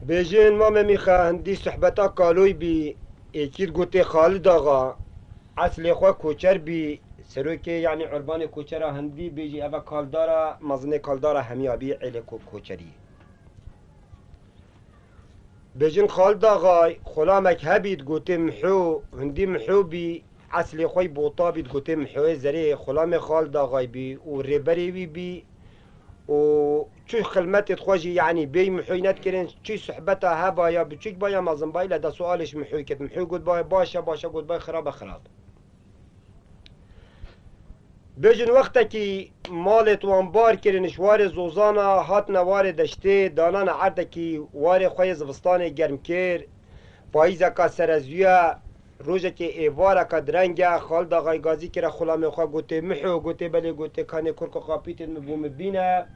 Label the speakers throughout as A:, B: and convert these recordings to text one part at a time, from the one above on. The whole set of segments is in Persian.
A: بیجین ما میخه هندی صحبتا کالوی بی ایکید گوته خالد آقا اصل خواه کوچر بی سرو که یعنی عربان کوچر هندی بیجی اوه کالدارا مزنه کالدارا همیابی علی کوچری بیجین خالد آقا خلامک هبید گوته محو هندی محو بی اصل خواه بوتا بید گوته محو زره خلام خالد آقا بی و ریبری بی و چو خلمتت خوشی یعنی بی محوینت کرن چی صحبتها هبا یا بچیک بایا مازن بای لده سوالش محوی کد محوی گود بای باشه باشه گود بای خراب خراب بجن وقتا کی مالت وان بار کرنش وار زوزانا هات نوار دشته دانان عرده کی وار خوی زوستان گرم کر پاییزا کا سرزویا روزه که ایوارا که درنگه خالد آقای گازی کرا خلام خواه گوته محو گوته بله گوته کانه کرکو خاپیتن مبوم بینه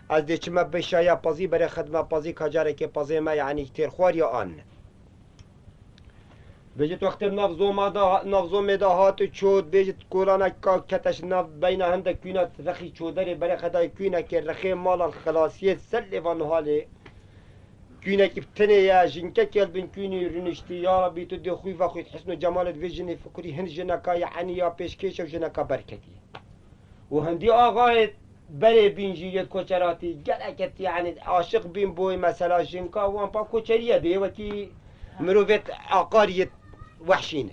A: از دیچ ما بشایا پازی برای خدمه پازی کجاره که پازی ما یعنی تیرخوار یا آن بجت وقت نفزو مداهات چود بجت کولانا کتش نف بین هنده کونت رخی چودره برای خدای کونه که رخی مال الخلاصیه سلی وان حاله کونه که بتنه یا جنکه کل بین کونی رنشتی یا ربی تو دی خوی و خوی حسن و جمالت و جنی فکری هن جنکا یعنی یا پیشکش و جنکا برکتی و هندی آقای بله بینجیت کوچراتی گلکت یعنی عاشق بین بوی مثلا جنکا وان پا کوچریه دی وکی مروفت عقاریت وحشینه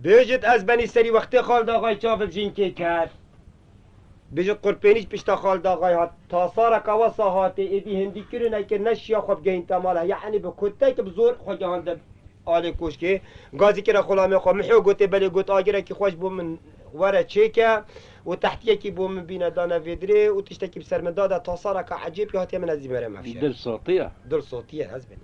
A: بیجت از بنی سری وقتی خالد آقای چافل جنکی کرد بیجت قرپینیش پشتا خالد آقای هات تاثار کواسا هاتی ایدی هندی کرنه که نشیا خوب گهین تماله یعنی به کته که بزور خود هنده آلی کوشکی گازی که را خلامی خواه محو گوته بلی گوت آگیره که خوش بو من وره چیکه و تحتیه که بو من بینه دانه ویدره و تشتکی بسر من داده تاثاره که عجیب که هاتی من از دیمره مفشه
B: دل صوتية
A: دل صوتیه هزبن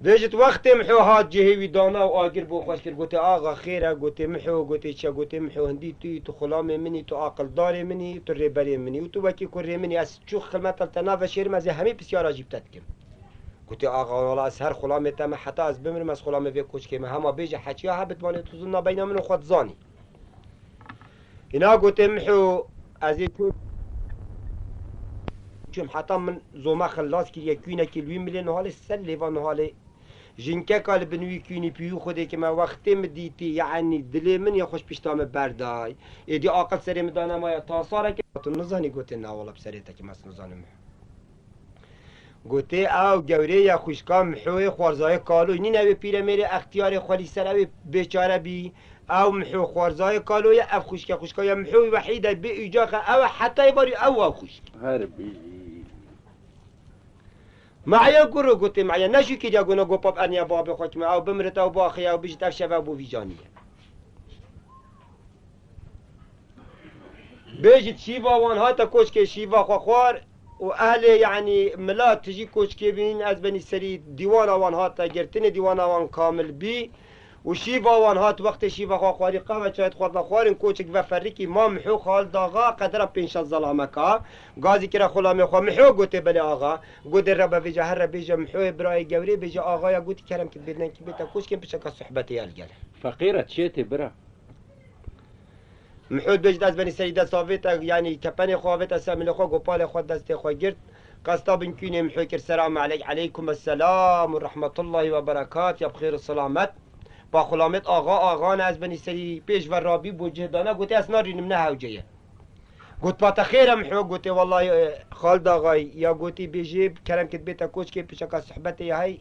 A: بیجت وقت محو هات جهوی دانه و آگیر بو خوش کر گوته آقا خیره گوته محو گوته چه گوته محو هندی توی تو خلام منی تو عقل دار منی تو ریبری منی و تو وکی کره منی از چو خلمت التناف شیر مزه همه بسیار عجیب تدکم گوته آقا والا از هر خلام تم حتی از بمرم از خلام وی کوچ که همه بیجه حچیا هبت بانه تو زنا بین من و خود زانی اینا گوته محو از چون حتی من زوما خلاص که یکوینه که لوی ملی نهال سر لیوان نهال جنکه کال بنوی کونی پیو خوده که ما وقتی مدیتی یعنی دلی من یا خوش پیشتام بردای ایدی آقل سری مدانم آیا تاثاره که تو نزانی گوته نوالا بسری تا که مس نزانم گوته او گوره یا خوشکام محوی خوارزای کالو اینی نوی پیره میره اختیار خالی سر اوی بیچاره بی او محو خوارزای کالو یا اف خوشکا یا محوی وحیده بی ایجاقه او حتی باری او خوشک
B: هربي
A: معايا قرو قلت معايا نشو كي جاقونا قو باب أنيا بابي خوك معاو بمرتا وباخيا وبيجت أفشفا بو فيجانية بيجت شيفا وان هاتا كوشكي شيفا خوار وأهل يعني ملات تجي كوشكي بين از بني سري ديوانا وان هاتا جرتني ديوانا وان كامل بي وشيفا وان هات وقت شيفا خواري قهوة شايد خورنا خوارن كوشك وفريكي ما محو خال داغا قدر بينش الظلامكا غازي كرا خلامي خو محو قوتي بلي آغا قود الربا بيجا هر بيجا محو براي قوري بيجا آغا يا قوتي كرم كت بدنا كبيتا كوشكي بشكا صحبتي القل
B: فقيرة تشيتي برا
A: محود بيجد از بني سيدة صافيتا يعني كباني خوافيتا سامي خو قوبالي خو دستي خو جرت قصتا بنكوني محو كر سلام عليكم السلام ورحمة الله وبركاته يا بخير السلامت با خلامت آقا از بنی سری پیش و رابی بوجه دانه گوته اسنا رینم نه هوجه گوت باتا خیرم حو گوته والله خالد آقای یا گوتی بیجیب کرم کت بیتا کوچ که پیشکا صحبتی های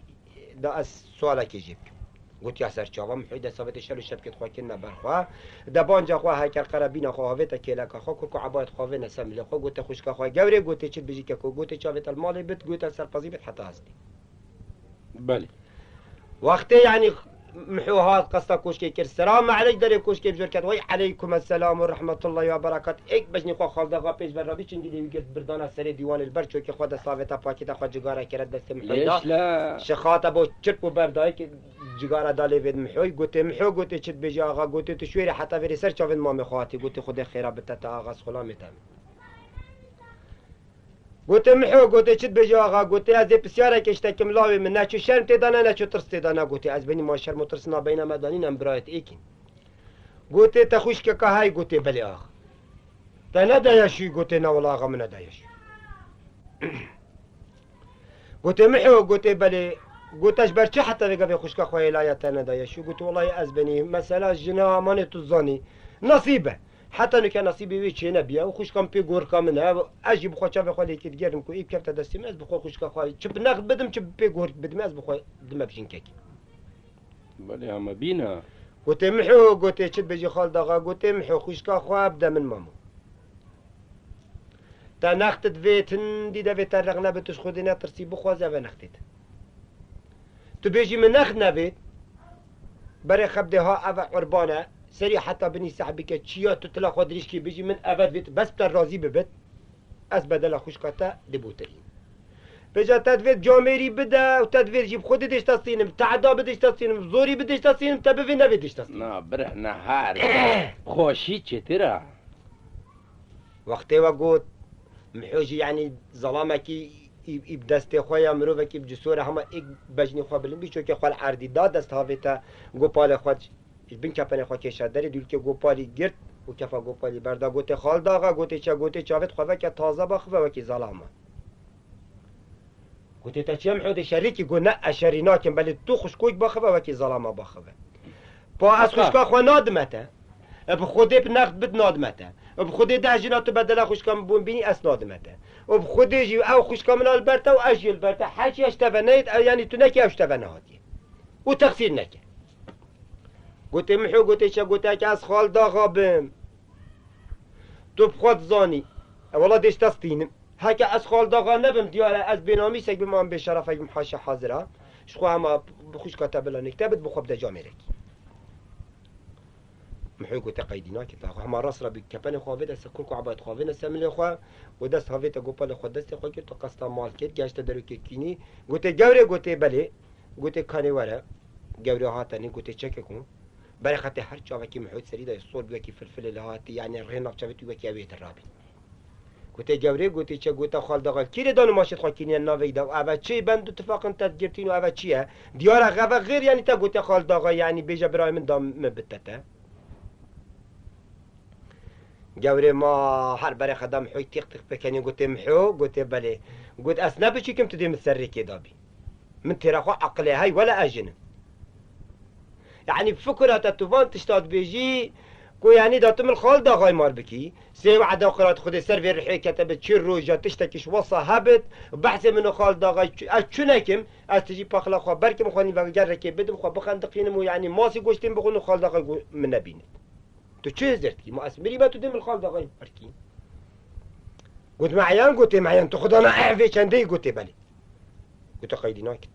A: دا از سوالا که جیب گوتی اثر چاوا محوی ثابت شلو شب کت خواه کن نبرخواه دا بانجا خواه های کر قربینا خواه که لکا خواه کرکو عبایت خواه نسملی خواه گوته خوشکا خواه گوری گوته چل بیجی که گوته چاویت المالی بید گوته سرپازی بید حتی هستی
B: بله
A: وقتی یعنی محوهات قصة كوشكي كر السلام عليك داري كوشكي بجركات وي عليكم السلام ورحمة الله وبركاته ايك بجني خو خالدا غا بيج برا بيش انجلي ويقت بردانا سري ديوان البرچو كي خود صافتا باكيتا خود جگارا كرد دست محويدا
B: ليش لا
A: شخاتا بو چرپ و برداي كي جگارا دالي ويد محوي قوتي محو قوتي چت بيجي آغا قوتي تشويري حتى في ريسر چاوين مامي خواتي قوتي خود خيرا بتتا آغاز خلامي تامي گوته محو گوته چت بجا آقا گوته از بسیاره کشتکم لاوی من نه چو شرم تدانه نه چو ترس تدانه گوته از بینی ما شرم و ترس نابین مدانین ام برایت ایکین گوته تخوش که های گوته بله آقا تا ندایشی گوته نه والله آقا من ندایشی گوته محو گوته بله گوتش برچه حتی بگه به خوشکا خواهی لایت ندایشی گوته والله از بنی مثلا جنا امان تو زانی نصیبه حتی نو که نصیبی وی چه نبیا و خوشکام پی گور کامنه اجی بخوا چا بخوا لیکت گرم کو ایب کفت دستی من از بخوا خوشکا خواهی چه نقد بدم چه پی گور بدم از بخوا دم بشین ککی
B: بله اما بینا
A: گوته محو گوته چه بجی خال داغا گوته محو خوشکا خواه بده من مامو تا نختت ویتن دیده ویتن رغنه بتوش خودی نترسی بخوازه و نختت تو بیجی من نخت نبید برای خبده ها اوه قربانه سری حتی بنی صحبی که چیا تو تلا خود ریش کی بیجی من اول ویت بس بتر راضی ببید از بدل خوشکاتا دبوترین بجا تدویر جامعی بده و تدویر جیب خودی دیش تستینم تعدا بدیش تستینم زوری بدیش تستینم تبوی نبیدیش تستینم
B: نه بره نهار خوشی چطوره
A: وقتی و گوت محوجی یعنی ظلامه کی ایب دست خواه مروفه کی بجسوره همه ایک بجنی خواه بلن بیچو که خواه عردی داد دست هاویتا گوپال خواه بین کپن خواه کشد داری دول که گوپالی گرد و کفا گوپالی بردا گوته خال داغا گوته چاوت خواه که تازه بخواه و کی ظلامه گوته تا چیم حود شریکی گو نه اشری ناکن بلی تو خوشکوک بخواه و کی ظلامه بخواه با از خوشکا خواه نادمته بخوده بنقد بد نادمته بخوده ده جناتو بدلا خوشکام بون بینی اس نادمته بخوده جی او خوشکام نال برتا و اجیل برتا حچی اشتبه نید یعنی تو نکی اشتبه نهاتی و تقصیر نکه گوته محو گوته چه گوته که از خال داغا بم تو بخواد زانی والا دیش تستینم هکه از خال داغا نبم دیاره از بینامی سک بمان به شرف اگم حاشا حاضره شخوا همه خوشکاتا بلا نکتبت بخواب ده جامعه رکی محو گوته قیدینا که تا همه راست را بکپن خواه دست کل کو عباد خواه نسمل خواه و دست خواه تا گوپال خود دست خواه کرد تو قصتا مال کرد گشت درو که کینی گوته گوره گوته بله گوته کانی وره گوره هاتنی گوته چکه کن برای خاطر هر چاوه که محو سری دا صول بوکی فلفل لهاتی یعنی رهناق چاوه تو بکی اویت رابی گوته گوره گوته چه گوته خال داغل کیره دانو ماشد خواه کینی ناوی دا و اوه چه بند اتفاقا تدگرتین و اوه چیه دیار غوه غیر یعنی تا گوته خال داغا یعنی بیجا برای من دام مبتته گوره ما هر برای خدا محوی تیق تیق بکنی گوته محو گوته بله گوت اسنا بچی کم تو دی مسری که دابی من تیرا خوا عقلی های ولا اجنم یعنی فکرات اتوان تشتاد بیجی کو یعنی داتم الخال داغای مار بکی سی وعدا قرات خود سر وی رحی کتبت چی روجا تشتکش وصا هبت بحث منو خال داغای از چونکم از تجی پاخلا خوا برکم خوانی و گر رکی بدم خوا بخندقینم و یعنی ماسی گوشتیم بخونو خال داغای من نبینید تو چه زرت کی ما اسمری ما تو دم الخال داغای برکی قلت معيان قلت معيان تو خدانا اعفي چنده قلت بله قلت قيديناك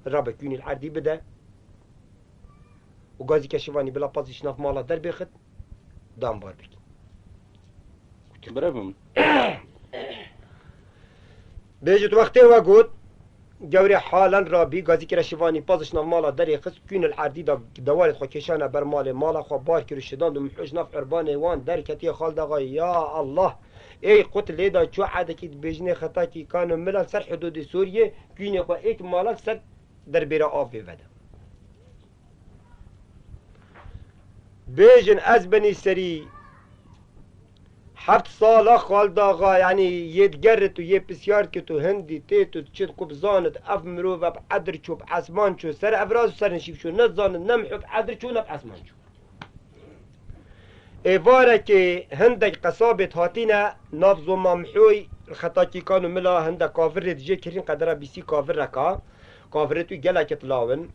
A: الرابع كوني العردي بدا وقازي كشفاني بلا بازي شناف مالا در بيخد دام بار بك
B: برافو
A: بيجت وقتي وقلت جوري حالا رابي قازي كرشفاني بازش ناف مالا در يخد كون العردي دا دوالت خو كشانه بر مالا خو بار كرشدان دو محوش ناف عرباني وان در كتي خال داغاي يا الله ای قلت لیدا چو عاده کی بجنه خطا کی کانو ملل سر حدود سوریه کینه خو ایک مالک سر در بیره آف بده بیجن از بنی سری 7 ساله خال داغا یعنی یدگرت و یه بسیار که تو هندی تی تو چید قبزانت اف مرو و بعدر چو بعسمان چو سر افراز و سر نشیب شو نزانت نمحو بعدر چو نب عسمان چو ایواره که هندک قصابت هاتینه ناف زوما محوی الخطا کی کانو ملا هندک کافر دیجه کرین قدره بیسی کافر رکا کافر توی گلک تلاون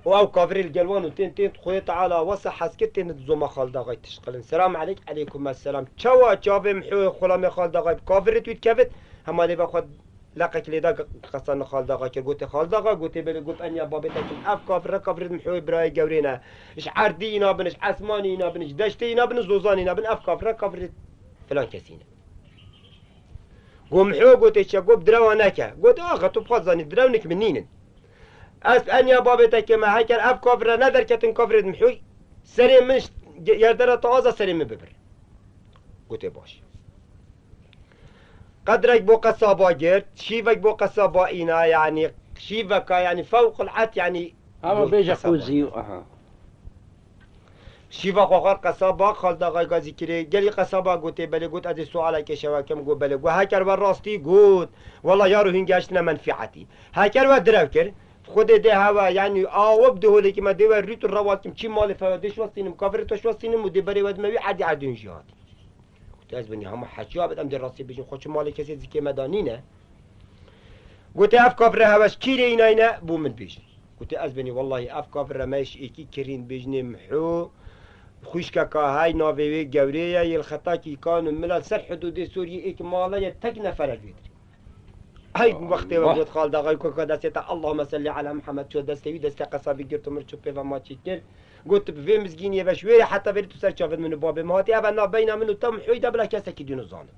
A: و او کافر الجلوان و تین خوی تعالی واسه حسکت تین زوما خالد آقای تشقلن سلام علیک علیکم السلام چوا چاوه محوی خلام خالد آقای کافر توی کفت همالی با خود لقک لیدا قصان خالد آقا که گوته خالد آقا گوته بله گوت انیا بابتا که اف کافر محوی برای گورینه اش عردی اینا بنش عثمانی اینا بنش دشتی اینا بنش زوزانی اینا بن اف کافر فلان کسینه گو محوی گوته چه گوب دروا نکه گوته آقا تو بخواد زانی درو نک منینن از انیا بابتا که ما هکر اف کافر ندر کتن کافر محوی سری منش یردر تازه سری ببر گوته باش قدرك بو قصابة جرت شيفك بو قصابة إينا يعني شيفك يعني فوق العت يعني
B: اما بيجا خوزي اها
A: شیوا خوار قصابا خالد آقای گازی کری گلی قصابا گوته بله گوت از سوال که شواکم گو بله گو هکر و راستی گوت والله یارو هنگاشت منفعتی هکر و درو کر خود ده هوا یعنی آوب ده هولی که ما ده ریت رواتم چی مال فودش وستینم کافر توش وستینم و ده بری ود موی عادی عادی جهات گوت از بنی هم حجاب بدم در راستی بجن خود مال کسی زی که مدانی نه گوت اف کافر هواش کی اینا اینا بو من بیش گوت از بنی والله اف کافر ماش یکی کرین بجنم حو خوشکا که های ناوی گوریه یل خطا کی کانو ملل سر حدود سوریه ایک مالا تک نفر بیدری های وقتی وقت خالد آقای کوکا دسته اللهم صل علی محمد شو دسته دست قصابی گرت مر چوبه و ما چیکر گفت به مسکینی و شوی حتی بری تو سر چاود منو باب ماتی اول بین منو تم حیدا بلا کس کی دینو زانه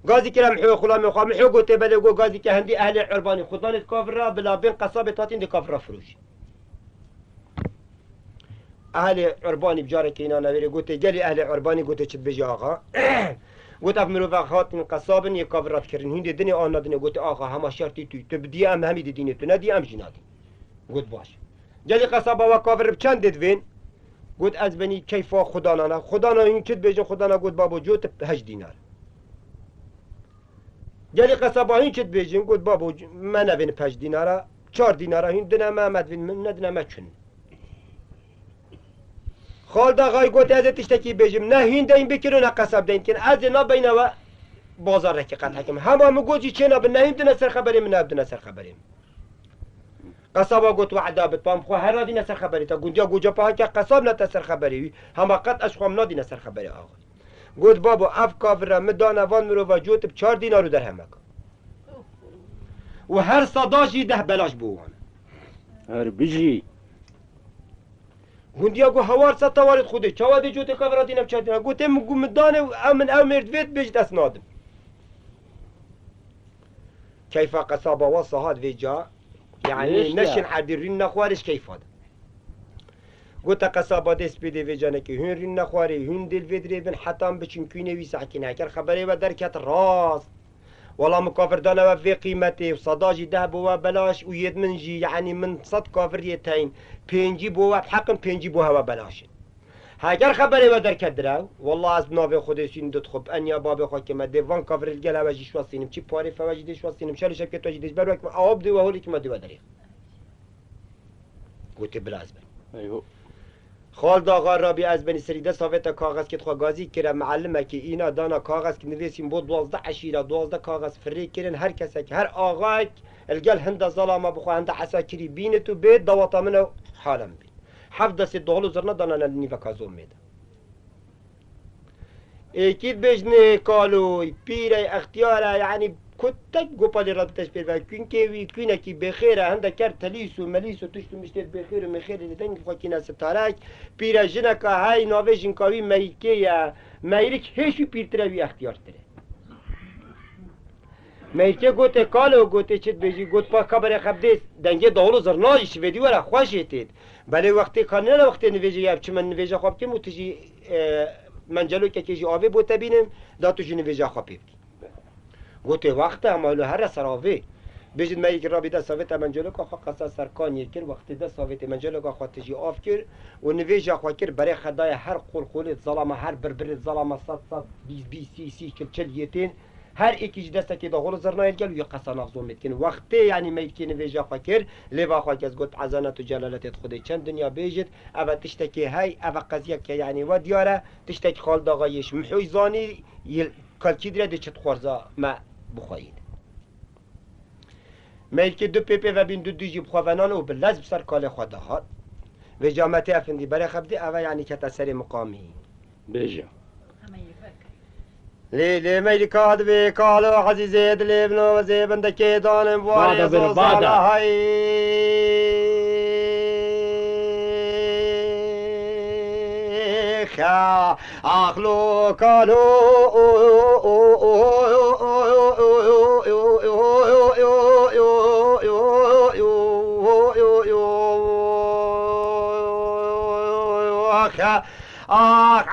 A: غازی کرم حو خلا می خام حو گفت بله گو غازی که هندی اهل عربانی خدان کافر را بلا بین قصاب تاتین دی کافر فروش اهل عربانی بجاره که اینا نویره گوته گلی اهل عربانی گوته چت بجی آقا گوته اف مروفق خاطن قصابن یک کافرات کرن هنده دنی آن ندنه گوته آقا همه شرطی توی تو بدی ام همی دینی تو ندی ام جنادی گوت باش گلی قصابا و کافر بچند دید گوت از بنی کیفا خدانا این چت بجن خدانا گوت بابو جوت 8 دینار گلی قصابا این چت بجن گوت بابو من نبین 5 دیناره 4 دیناره هندنه ما مدوین من ندنه ما چن خالد آقای گوت از تشتکی بجم نه هنده این بکرو نه قصاب دین کن از نه بینه و بازار رکیقت حکم همه مگوزی چه نبن نه هنده نسر خبریم نه هنده نسر خبریم قصابا گوت وعدا بتپام خو هر رادی نسر خبری تا گونجا گوجا پاها که قصاب نتسر خبری همه قط اشخام نادی نسر خبری آقا گوت بابا اف کافر مدان وان مرو و جوت ب 4 دینارو در همه و هر صداشی 10 بلاش بوان
B: هر بجی
A: گوندیا گو هوار ستا وارد خوده چوادی جوت کافر دینم 4 دینار گوتم گو مدان امن او مردویت بجد اسنادم كيف قصابة وصهاد في جا يعني نشن حديرين نخوارش كيف هذا قلت قصابة دس بدي في جانك هن رين نخواري هن دل فيدري بن حتام بچن كيني وي ساكن هكر خبري ودركت راس والله مكافر دانا في قيمته وصداجي ذهب وبلاش ويد منجي يعني من صد كافر يتين بينجي بوا بحق بينجي بوا وبلاش هاگر خبری و در کدرو والله از ناو خودشون داد خب انیا باب خو که مده وان کافر گلا و جیش واسینم چی پاری فواجدش واسینم شل شب که تو جیش بر وقت آب دی و هولی که مده و داری گوت بلاز بر
B: ایو
A: خالد آقا رابی از بنی سریده صافت کاغذ که خو گازی کرد معلمه که اینا دانا کاغذ که نویسیم بود 12 عشیره 12 کاغذ فری کردن هر کسی که هر آقا الگل هند ظلامه بخو هند حساکری بین تو بيت دوطا منه حالم بي حفظ سی دولو زرنا دانا نلنی وکازوم میده اكيد بجني قالوا بيري اختيارا يعني كنت قبل ربطش بير كون كي كون كي بخير عندك كارت ليسو مليسو تشتو مشتر بخير ومخير اللي دنج فكينا ستاراك بيرا جنكا هاي نوفيجن كاوي مايكيا مايرك هيشو بيرتراوي اختيار تري مايكي قوت قالوا قوت چت بيجي قوت با خبر خبديس دنگه دولو زرناش فيديو ورا خوشيتيد بله وقتی کانال وقتی نویجی یاب چه من نویجا خواب که متجی منجلو که کیجی آوی بوده بینم داتو جی نویجا خوابی گوته وقت همالو هر سراوی بجد ما یک رابطه ساویت منجلو که خواه قصه سرکانی کر وقتی ده ساویت منجلو که خواه تجی آف کر و نویجا خواه کر برای خدای هر قول ظلامه هر بربر ظلامه 100 20 30 کل چلیتین هر ایکیش دسته که داخل زرنایل گل و قصه نغزو میتکن وقتی یعنی میتکن ویجا فکر لیوا خواهد از گفت عزانت و جلالت خودی چند دنیا بیجد او تشتکی های او قضیه که یعنی و دیاره تشتکی خالد آقایش محوی زانی کلچی دیره دی چت خورزا ما بخواهید میتکن دو پیپی و بین دو جیب خواهنان و بلز بسر کال خواهد هات و جامعه افندی برای خبدی او یعنی که تسری مقامی
B: بجا
A: لي ميلي كادبي قالوا عزيزي دليبنا وزيبن دكي دانم واري زوزانا هاي خا أخلو قالوا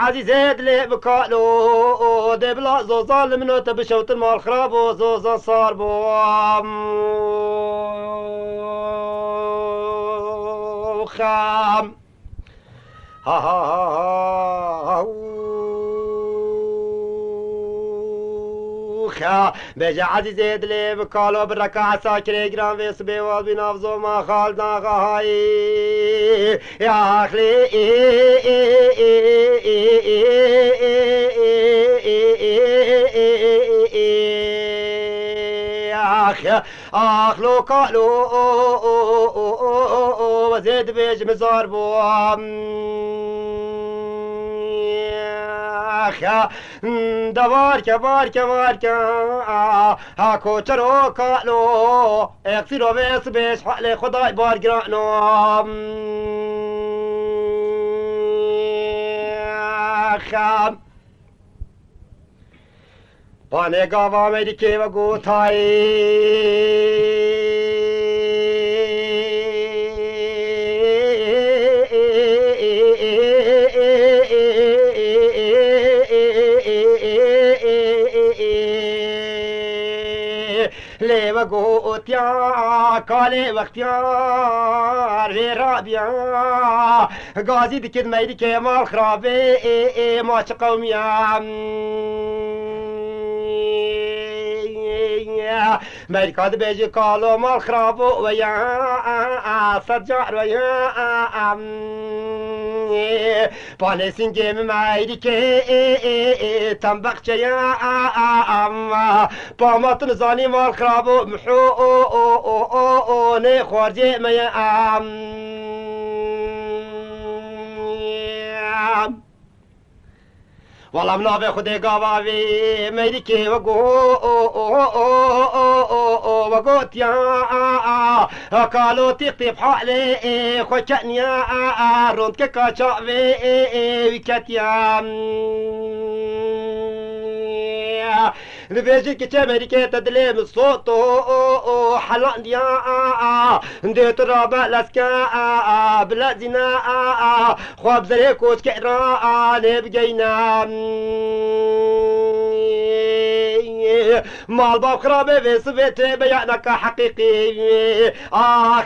A: عزيزي دلي بكالو دبلا زوزان منو تبشوت المال خراب وزوزان صار بو خام ها ها ها خا بجا عزیز دلی بکالو برکع ساکر گران ویس بیوال بینافزو ما خالدان غایی یا اخلی آخ لو کالو وزید بیج مزار بوام دوار که وار که وار که ها کوچرو کالو اکسی رو بیس بیش حال خدای بارگرانو خام پانه گاوا میری که و گوتایی لے وگو تیا کالے وقتیار وی رابیا غازی دکید میری که مال خرابه ماچ قومیا مرکاد بیجی کالو مال خرابو و یا سجار و یا پانه سنگیم میری که تنبخچه یا پاماتن زانی مال خرابو محو نه خورجه میا والله منافع خودی گاواوی میری که وگو تیا کالو تیق تیب حالی خوچنیا روند که کچاوی ویکتیا نبيجي كتاب مريكا تدليم الصوت حلان ديا نديت رابع لسكا بلا زنا خواب زريكوش كعرا نبقينا مال باب خرابي في صفيت بيانك حقيقي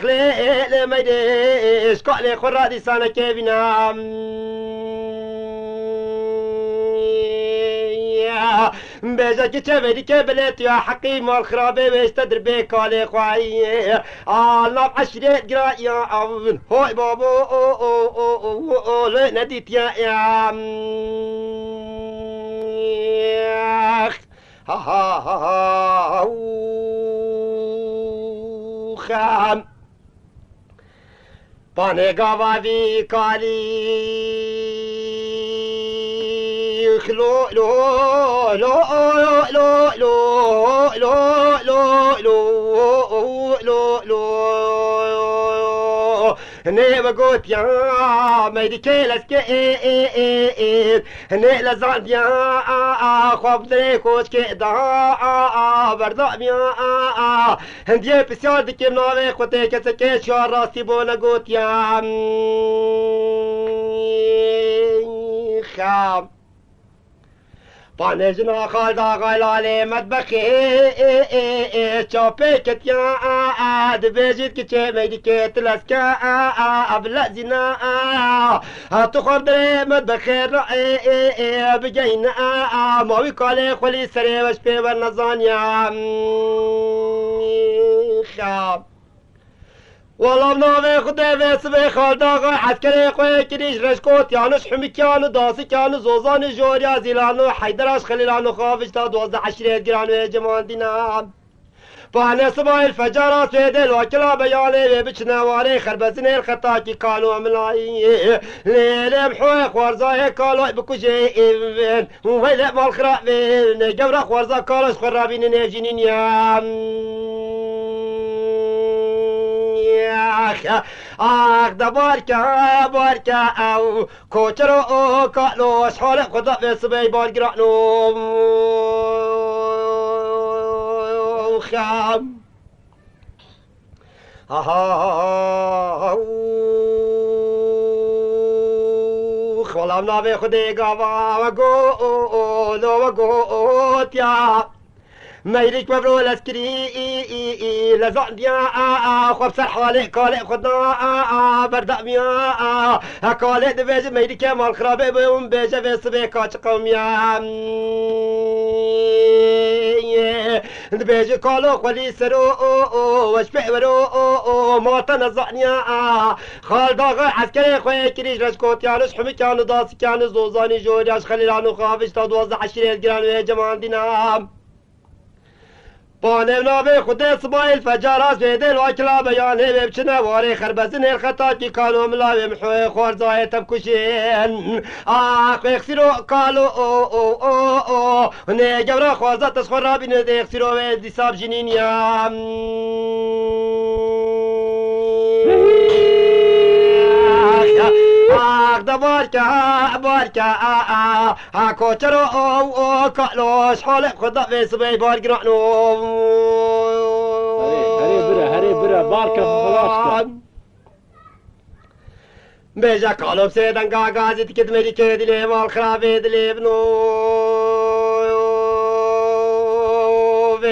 A: ليه ما يديش قالي خرادي سانا كيفنا بيجا كتابي كبلت يا حقيم الخرابي ويستدر بيك علي خواي الله عشرة قرا يا أون هوي بابو نديت يا ها ها ها خام باني قوافي كالي لو لو لو لو لو لو لو لو لو لو ne bagot ya meydi keles ke ne lazan ya خواب دری کوچ که دا بردام یا هندیه بسیار دکیم ناوه خوته کسی که شار راستی بو نگوت یا خام پانه جنا خالدا غلاله مطبخی چاپه کتیا دبیجید که چه میدی که تلسکه ابلا زینا تو خاردره مطبخی رای بگین ماوی کاله خولی سره وش پیور نزانیا خام والله منافع خدا ویس به خالداغ عسکری خوی کریش رشکوت یانش حمیکیانو داسیکیانو زوزان جوریا زیلانو حیدراش خلیلانو خوافش تا 12 عشره گرانو جمان دینا پانه صبح الفجر سيدل وكلا بيالي بچنواري خربزين الخطاكي كانوا ملاي ليلم حوي خوارزا كالو بكوجي ويلا مال خرابين جبر خوارزا كالوش خرابين نيجينين يا ده باركا او كوچرو او كالوش حال خدا بسبي بارگرانو خام خلام نابي خدي قوا وقو لو وقو تيا ميريك مبرول اسكري لزعن ديا خوب سر حالي كالي خدنا بردق ميا كالي دبيج ميريك مال خرابي بيوم بيجا بيسبي كاش قوميا دبيج كالو خلي سرو وشبع ورو موطن الزعنيا خال داغ عسكري خوي كريج رشكوت يانش حمي كانو داس كانو زوزاني جورياش خليلانو خافش تا 12 عشرين جران ويا جمان دينا بانم نابه خود سبایل فجار زیدل و کلا بیانه بچنه واری خربزن الخطا کی کانو ملاوی محوی خورزای تبکشین اخسیرو کالو نه جورا خوازات تسخور رابین اخسیرو و دیساب جنینیا باركا باركا كوتشرو كالوش حالق خدا في سبي بارك رحنو
B: هري برا باركا خلاص
A: بيجا كالوب سيدان غازي تكد مري كيدي لي مال خرابي دلي بنو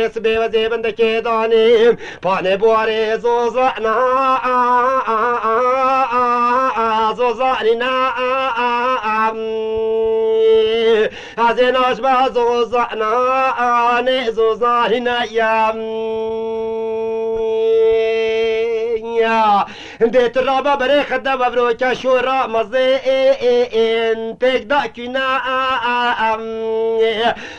A: بس بيوزي بندك دانيم باني بواري زوزعنا زوزعنا عزيناش با زوزعنا نزوزعنا يا ديت الرابع بري خدا مبروكا شورا مزين تقدا كنا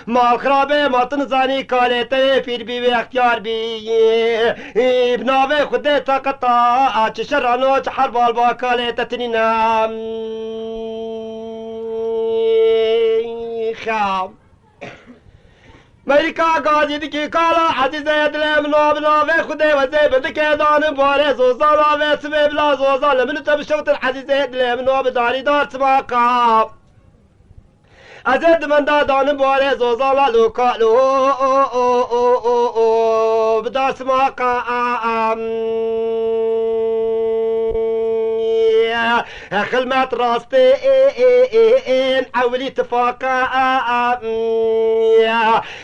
A: مال خرابه ما تنزاني كالتي في بي اختيار بي بناوي خدي تقطع تشرانو حرب البا كالتي تنينا خام ملكا غازي دكي كالا عزيزة يدلم نوبنا خدي وزي بدك دان باري زوزالا وسبي بلا زوزالا من تبشوت العزيزة يدلم نوب داري دار سماقا أزد من دان باري زوزالا لوكا لو بدار سماقا خلمات راستي حولي اتفاقا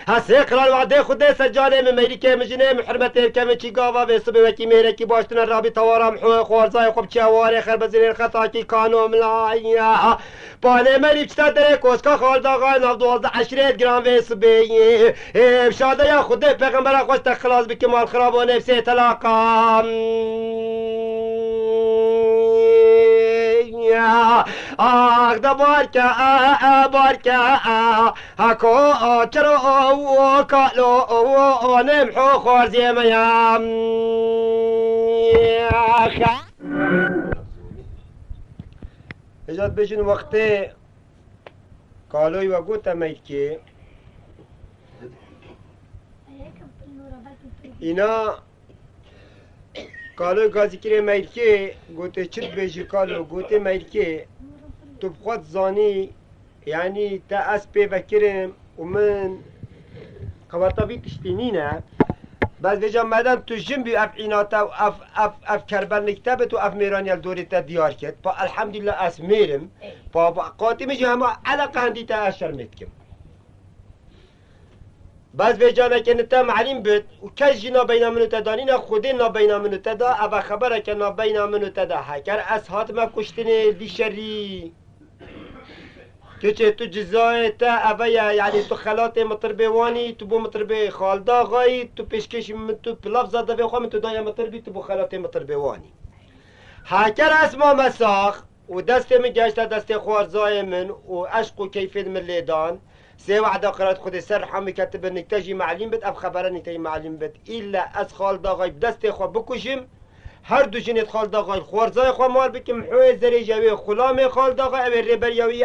A: هسيقرا الوعدي خدي سجاني من ميريكي مجني محرمتي كمشي قاوا بيصبي وكي ميريكي باشتنا الرابي طوارا محوي خوارزاي خوبشي واري خربزين الخطاكي كانوا ملايا باني مريب تدري كوسكا خالدا غاي ناف 12 عشرين جرام بيصبي بشاده يا خدي پیغمبر خوش تخلاص بكمال خراب ونفسي تلاقا ده باركا باركا هاكو ترو كالو نمحو خوارزي ميام اجاد بيجن وقتي قالوا يوقوتا ميكي اینا کالو گازی کره میلکی گوته چت بیجی کالو گوته میلکی تو بخواد زانی یعنی تا از پی بکرم و من قواطبی تشتینینه بس بجا مدام تو جنبی اف ایناتا و اف کربل نکتبت و اف میرانی دوری تا دیار کرد با الحمدلله از میرم با قاطی میجی همه علاقه هندی تا اشر میتکم بس به جانه که نتا معلم بود و کس جی نابینا منو تدانین خودی نابینا منو تدا او خبره که نابینا منو تدا هکر از حاتمه کشتنه دی شری که چه تو جزای تا اوه یعنی تو خلات مطربوانی تو بو مطرب خالدا غایی تو پیشکش من تو پلاف زاده بخوا من تو دای مطربی تو بو خلات مطربوانی هکر از ما مساخ و دست من گشت دست خوارزای من و عشق و کیفید من لیدان سه وعده قرات خود سر حمی کتب نکتاجی معلم بد اف خبره نکتاجی معلم بد الا از خال داغای بدست خو بکشم هر دو جنت خال داغای خوارزای خو مال بکم حوی زری جوی خلام خال داغای او ریبریوی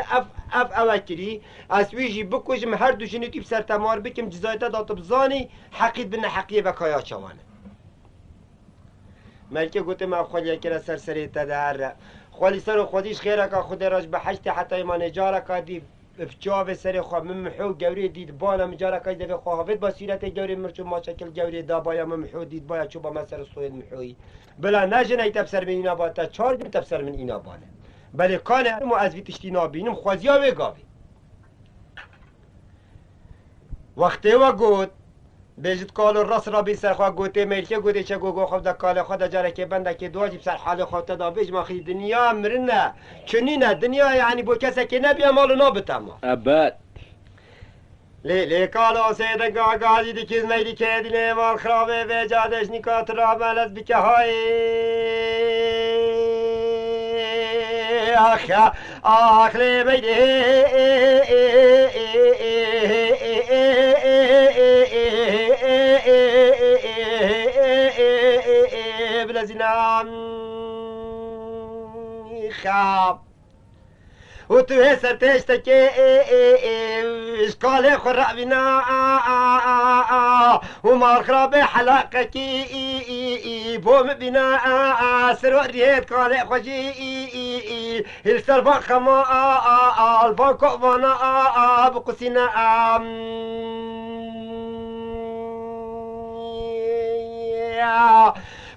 A: اف اوکری از ویجی بکشم هر دو جنتی بسر تمار بکم جزایتا دات بزانی حقید بن حقیه وکایا چوانه ملکه گوته ما خالی کرا سرسری تدار خالی سر خودیش خیره که خود راج به حجت حتی ایمان جاره که دی بجاو سر خو ممحو جوری دید بالا مجاره که دی خواهد با سیرت جوری مرچو ما شکل جوری دا بایا ممحو دید بایا چوب ما سر سوید محوی بلا نجن ای تفسر من اینا باتا چار جم تفسر من اینا بانه بله کانه مو از ویتشتی نابینم خوازیا و گاوی وقتی و گود بجد کالو راست را بی سرخوا گوته میلکه گوته چه گو خود دا کال خود جاره که بنده که دواجی سر حال خود دا بیج ما خیلی دنیا مرنه چنینه دنیا یعنی بو کسی که نبیه مالو نابتما
B: ابد
A: لی کالو سیدن گاگازی دیکیز میلی که دینه مال خرابه و جادش نکات را ملز بکه های آخ لی میلی بلزینام خاب و تو هسر تشتكي اشكالي خرق بنا وما خرابي حلاقك بوم بنا سرور ريت قالي خوشي السربان خما البانكو بانا بقسينا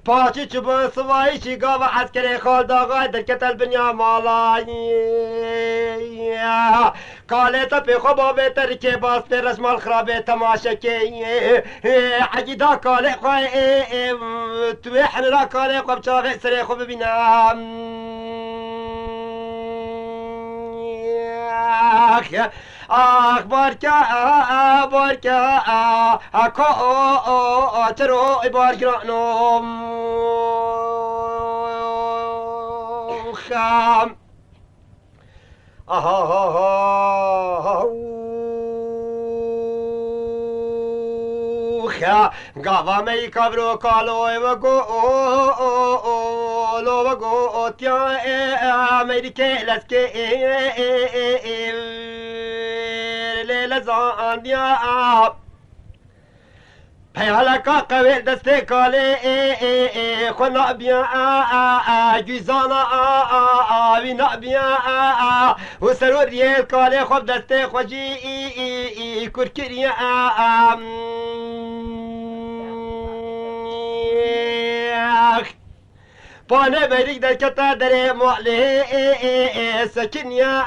A: پاچی چوب سوایی چی گاو عسکری خال داغای در کتل بنیا مالایی کاله تا پی خواب بهتر که باز پر رسمال خرابه تماشا که عجیدا کاله خواه توی حنرا کاله خواب چاوه سره خوب ببینم بارکا چرو بارگرانم خام گاوا می کبرو کالو و گو لو و گو تیا امریکه لسکه لزان دیا پیالکا قوی دسته کاله خونا بیا جوزانا وینا بیا و سرور ریل کاله خوب دسته خوشی کرکریا پانه بیریک در کتا در معله سکنیا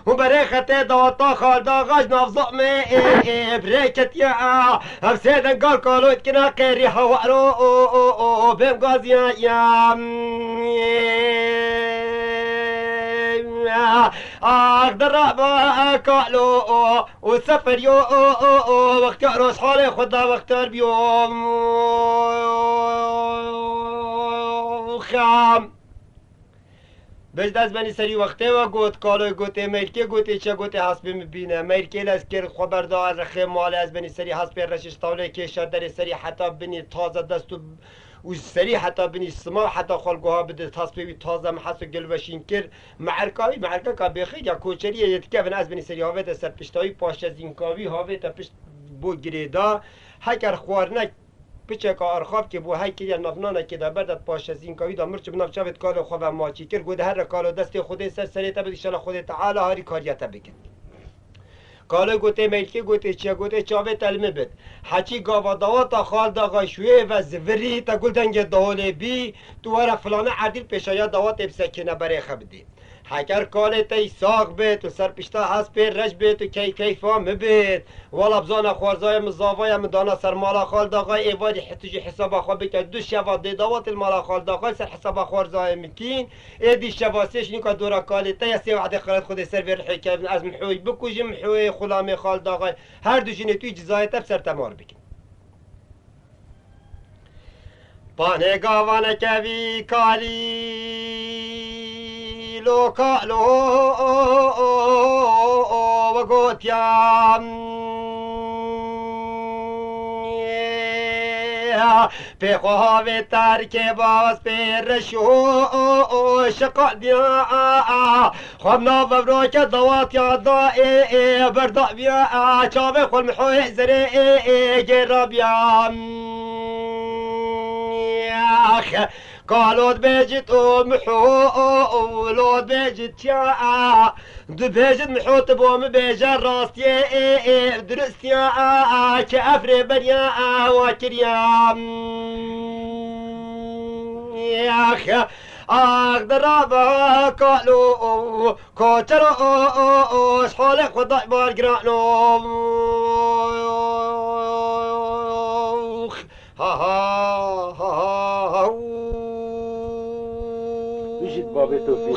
A: و برای خطه دواتا خالدا غاش نافزق می بریکتیا هم سیدن گال کالویت کنا قیری هوارو بیم گازیا در رابا کالو و سفریو وقت روز حال خدا وقت بیوم خام بجد از بنی سری وقته و گوت کالوی گوته میلکه گوته چه گوته حسبی مبینه میلکه لسکر خبردار رخی ماله از بنی سری حسبی رشش طوله که شدر سری حتی بنی تازه دست و سری حتی بنی سما حتی خلقوها بده تصبیبی تازه محس و گلوشین کر معرکه که بخی یا کوچریه یتکه بنا از بنی سری هاویت سر پشتایی پاش از این کاوی هاویت پشت بو گریدا هکر خوارنک پیچه که آرخاب که بو هی که یا نفنانه که در بردت پاش از این کاوی دا مرچ بناف چاوید کال خواه ماچی کر گوده هر کالو دست خود سر سریتا بده شلا خود تعالی هاری کاریتا بکن کالو گوته میلکی گوته چیا گوته چاوه تلمه بد حچی گاوا دواتا خال داغا شوه و زوری تا گلدنگ دهوله بی تو ورا فلانه عدیل پیشایا دوات بسکنه برای خبدی حکر کاله تی ساق بید و سرپشتا هست پیر رش بید و کیفا مبید والا بزانه خوارزای مزاوای مدانا سر مالا خال داغای ایوادی حتوجی حسابا خواه بکر دو شوا دیداوات المالا خال داغای سر حسابا خوارزای مکین ایدی شوا سیش نیکا دورا کاله تی سی وعده خالد خود سر بیر حکم از محوی بکوشی محوی خلامی خال داغای هر دو جنی توی جزایت بسر تمار بکن پانه گاوانه کوی کالی لو کالو و گوتیام به خواهی ترک باز پر شو شقا بیا خواب نابرو که دوات یادا بردا بیا چاوه خل محوی زره گر بیام قالود بيجت محو لود بيجت يا دو بيجت محو تبوم بيجر راستي درست يا كأفري بريا وكريا يا أخي أقدر قالوا كوتر حولك وضع بارقرانو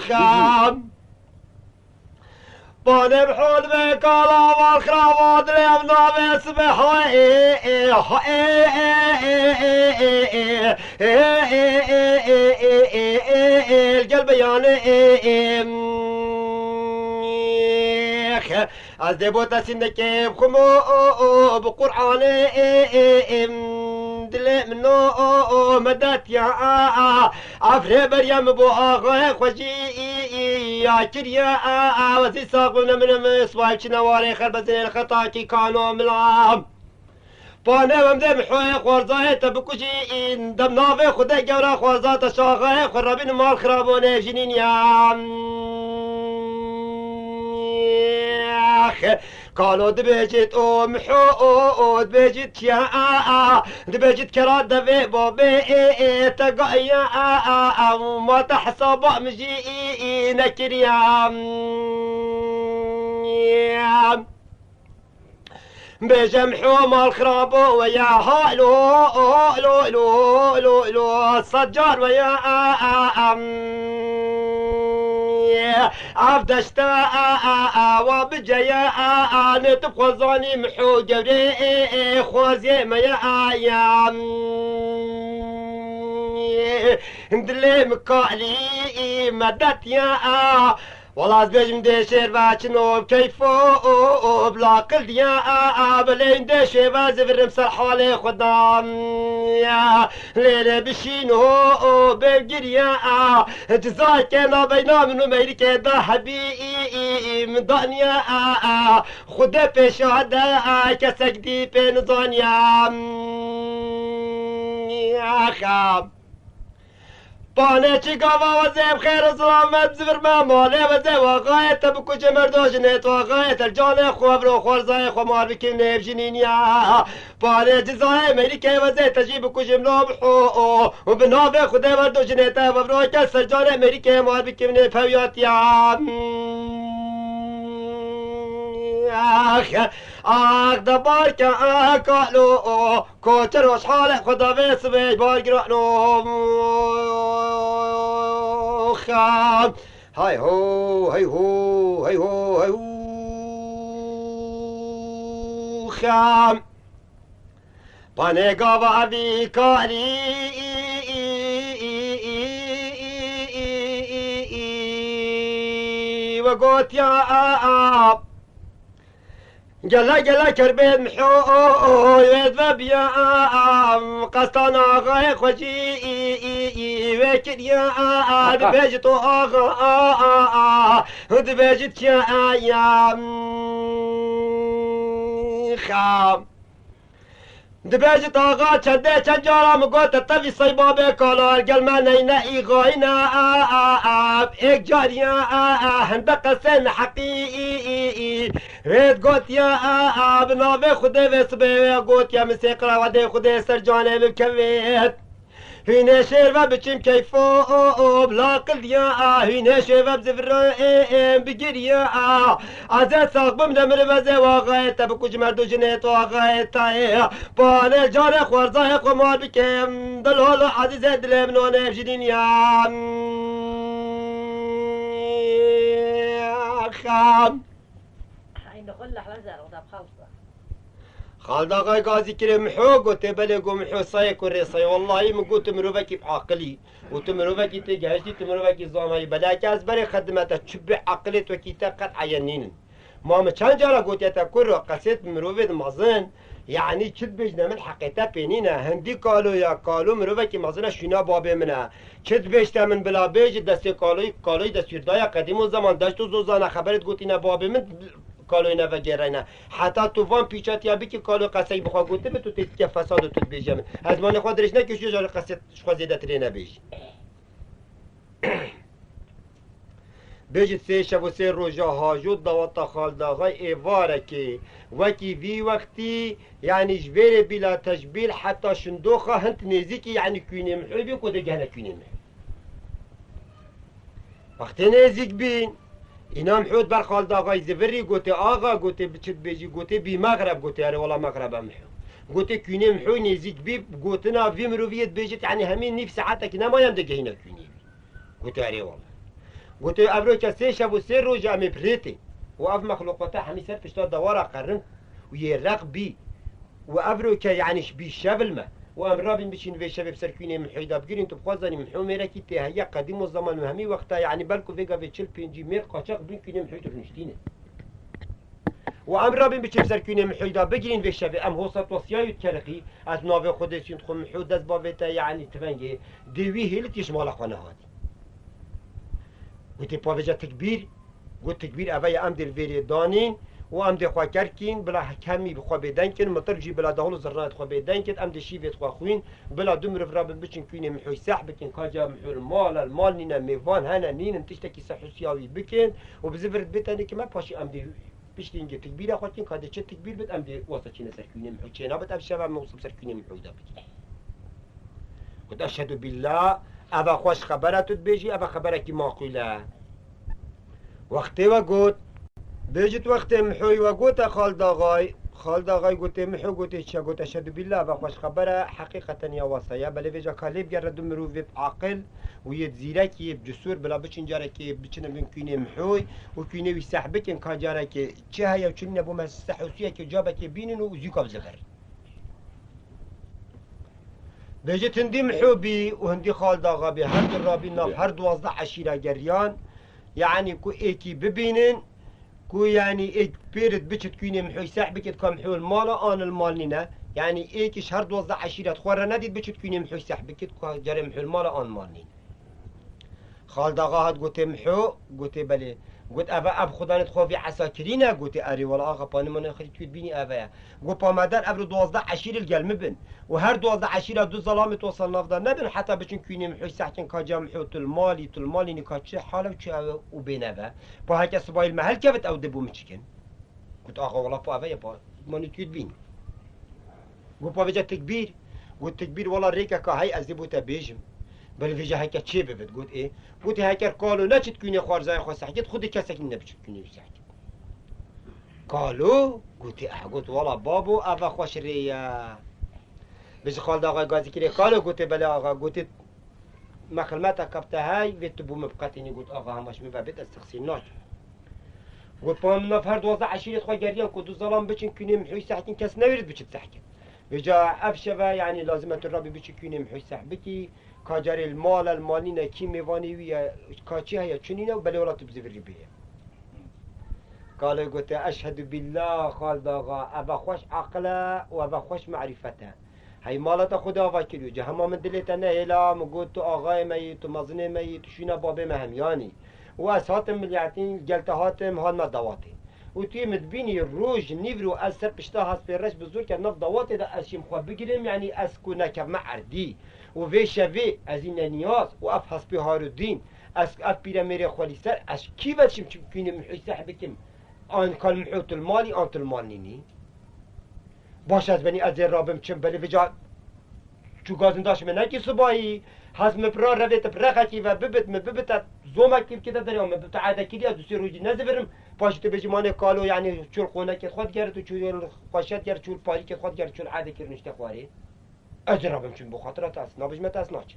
A: خام بانم حول بكالا والخرافات اليمنا بسبح القلب يعني از دبوتا سندكي بخمو بقرآن دل منو مدات يا عفري بريم بو آغا خوشي يا كريا وزي ساقونا من مصوايب شنواري خربزين الخطاكي كانوا ملعام پانه هم دم حوی خوارزای تبکوشی دم ناوه خدا گورا خوارزات شاغه خرابین مال خرابونه جنین یام قالوا دبجت محود دبجت يا دبجت كراد دبي بابي تقايا ما تحسب مجي نكريام بجمحو مال خرابو ويا هالو لو لو لو لو الصجار ويا عبدشتا وبجيا نتبخو زاني محو جوري خوازي ميا ايام دلي مكالي مدت يا والله بجم دشير باچنو كيفو بلا قل يا بلين دشي بازفر مسر حالي خدام يا ليلة بشينو بجريا جزاك انا بينا منو ميركي دا حبي من دنيا خدا بشهادة كسجدي بين دنيا يا خام پانه چی گاوا و زیب خیر و سلامت زفر ماماله و زیب آقایت بکوچ مردوشنیت و آقایت الجان خواب رو خورزای خومار بکیم نیب جنینیا پانه جزای مریکه و زیب تجیب بکوچ ملوب حو و بناف خود مردوشنیت و برای کسر جان مریکه مار بکیم نیب فویاتیا آخ دبار که آکالو کوچر وش حال خدا بیس بیش بار گرانو خام های هو های هو های هو های هو خام پانه گاوا اوی کالی و گوتیا آب جلا جلا كربين محو يذبب يا قسطنا غاي خوشي وكر يا دبجت دبجت يا خام دبجت آغا چنده چنجارا مگوت تفی صیبابه کالار گلمه نینا ایغاینا ایک جاریا هندق سن حقیقی وید گوت یا بناوه خوده وسبه گوت یا مسیقرا وده خوده سر جانه بکوید هینه شیر و بچیم کیفو بلا قلدیا هینه شیر و بزفر بگیریا ازت ساق بمده مروزه واقعیت بکوچ مردو جنیت واقعیت بانه جان خوارزای قمار بکم دلولو عزیزه دلم نونه بجدین یا خام
C: نقول لح لزر وطاب خلصة
A: خالد آقای قاضی کرد محو گوته بله گو محو سایه کره سایه والله من گوته مروفکی بعقلی گوته مروفکی تجهشتی تمروفکی زامایی بله که از بره خدمته چوب عقلیت و کیتا قد عینین ما چند جارا گوته تا کره قصیت مروفت مازن يعني چد بجنا من حقيقتا بينينا هندي قالوا يا قالوا مروفكي مازنا شونا بابي منا چد بجتا من بلا بيج دستي قالوا دستيردايا قديم و زمان داشتو زوزانا خبرت گوتينا بابي من قالوا اینا و گراینا حتی توفان پیچات یا بی که قالوا قصه بخوا گوته به تو تیک فساد و تو بیجم از من خود درش نکشی جار قصه خوازیده تری نبیش بجد سه شب و سه روزا هاجود دوات خالداغای ایواره که وکی وی وقتی یعنی جبیر بلا تجبیل حتی شندوخه هنت نزیکی یعنی کونه محبی کده گهنه کونه محبی وقتی نزیک بین اینا محود بر خالد آقای زفری گوته آقا گوته بچت بیجی گوته بی مغرب گوته اره والا مغرب محو گوته کونه محو نزیک بی گوته نا وی مروویت بیجت یعنی همین نیف ساعته که نمایم ده گهینه کونه بی گوته اره والا گوته ابرو که 3 شب و 3 روز امی پریتی و اف مخلوقات همی سر پشتا دوارا قرن و یه رقبی و ابرو که یعنیش بی شبل ما و امرابين بشين في شباب سركيني من حيدا بقرين تبخوزاني من حومي راكي هي قديم الزمان وهمي وقتها يعني بالكو فيجا في تشيل بينجي مير قاچاق بين كيني من حيدا رنشتينه وامرابين بشين سركيني من حيدا بقرين في شباب ام هوسط وصياي تكرقي از ناوي خودسين تخم من حود دز بابتا يعني تفنجي ديوي هيلت يشمال خانه هادي قلت بافجا تكبير قلت تكبير ابي ام دل فيري دانين و ام دی خوا کرکین بلا حکمی بخوا بدن کن مترجی بلا دهول زرات خوا بدن کن ام دی شیفت خوا خوین بلا دمر فراب بچن کینه محوی صح بکن کاجا محور المال نینا میوان هنا نین تشتکی صحوسیاوی بکن و بزفرت بتنی که ما پاشی ام دی بشتین که تکبیر خواهیم کاده چه تکبیر بد ام دی واسه چینه سر کینه محوی چه نبود اب شب موصل سر کینه محوی دا بکن قد اشهد بالله ابا خوش خبرت بیجی ابا خبره کی معقوله وقتی و گفت بيجت وقت محوي وقوت خالد آغاي قلت محو قلت إيش قلت أشهد بالله بخوش خبره حقيقة يا وصايا بل فيجا كاليب جرد مرو في عقل ويتزيرك يبجسور بلا بچن جارك بچن من كيني محوي وكيني ويسحبك إن كان جارك چه وچن نبو ما استحوسية كجابك بينن وزيكا بزفر بيجت هندي محو بي وهندي خالد آغا بي هر درابي ناف هر 12 عشيرة جريان يعني كو ايكي ببينن كو يعني ايك بيرد بچت كويني محوي ساح بكت كام محو المال آن المال نينا يعني ايك شهر 12 عشيرة خوارا نديد بچت كويني محوي ساح بكت كو جاري محو المال آن مال نينا خالد آغا هاد قوتي محو قوتي بلي قوت اب خدا نتخوفي عساكرينا قوتي اري ولا آغا باني من اخري تويت بيني ابايا قوت بامدار ابرو 12 عشيرة القلم بن وهر 12 عشيرة دو ظلامة توصل نافدار نبن حتى بچن كويني محوي ساح كن كاجا محو تلمالي نكاتش حاله وچه وبينابا با هكا سبايل المحل كبت او دبو مچكن قلت آغا والله با ابايا با ماني تويت بيني قلت با بجا تكبير قلت تكبير والله ريكا كا هاي ازدبو تبيجم بل فيجا هكا چه ببد قلت ايه قلت هكا قالوا لا تكوني خوارزاي خوا سحكت خودي كسك نبچت كوني سحكت قالوا قلت قلت والله بابو ابا خوش ريا بس خالد آقا قازي كري قالوا قلت بلا آقا قلت مخلمتا كبتا هاي بيت بو مبقاتيني قلت آقا هماش مبابت استخسيناك قلت بهم نفر 12 عشيرة خوا جريان كنتو ظلام بچن كوني محوي سحكين كاس نويرد بچت سحكت بجا افشبا يعني لازمة الربي بچن كوني محوي سحبكي كاجر المالين كي ميواني ويا كاتشي هي تشنينا وبلا ولا تبزفري بيه قال قلت اشهد بالله خالد آقا ابا خوش عقله وابا خوش معرفته هاي مالتا خدا واكلو جهما من دلتنا هلا مقلت آقای ميت ومزنه ميت وشينا بابي مهمياني واسهاتم مليعتين قلتهاتم هان مدواتي وتي مدبيني روج نيفرو أسر بشتا هاس بيرش بزور كان نف دواتي دا أشيم خوا بگیرم يعني أسكونا كمعردي وفي شوي أزين نياز وأف هاس بهار الدين أف بيرا ميري خوالي سر أش كيف شم كيني محوي سحبكم آن كان محوت المالي آنت الماليني باش از بني أزير رابم چم بلي فجا چو گازن داشت من نكي صباحي هاز مبرا رويت برخكي و ببت زوما كيف كده دريم ببت عاده كده دوسي روجي نزفرم باش تبجي مانه قالو يعني چول خونه که خود گرد و چول خوشت گرد چول پاری که خود گرد چول عاده کرنش تخواري اجربم چون بخاطرات اس نابجمت اس ناچ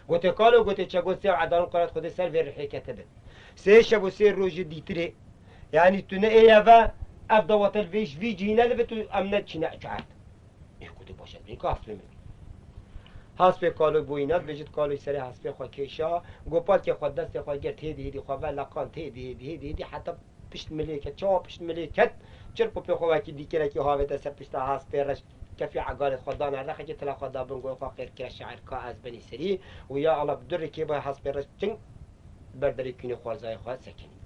A: قلت قالو قلت چه قلت عدالم قرات خود سر ور حكته سه شب و سه روز دیتره يعني تونه ايوا افضوات الفيش في جينا لبتو امنت چنه چعت قلت باشه این کاف بمن حسب کالو بوینات بجد کالوی سری حسب خوا کیشا گوپال که خود دست خوا گرد هیدی خوا ولقان هیدی حتی پشت ملیکت چا پشت ملیکت چرا پی خوا کی دیگه کی هاوی دست پشت حسب رش کفی عقال خدا نرخه که تلا خدا بنگو خوا خیر که شعر کا از بنی سری و یا الله بدر کی با حسب رش چنگ بردری کنی خوارزای خوا سکنی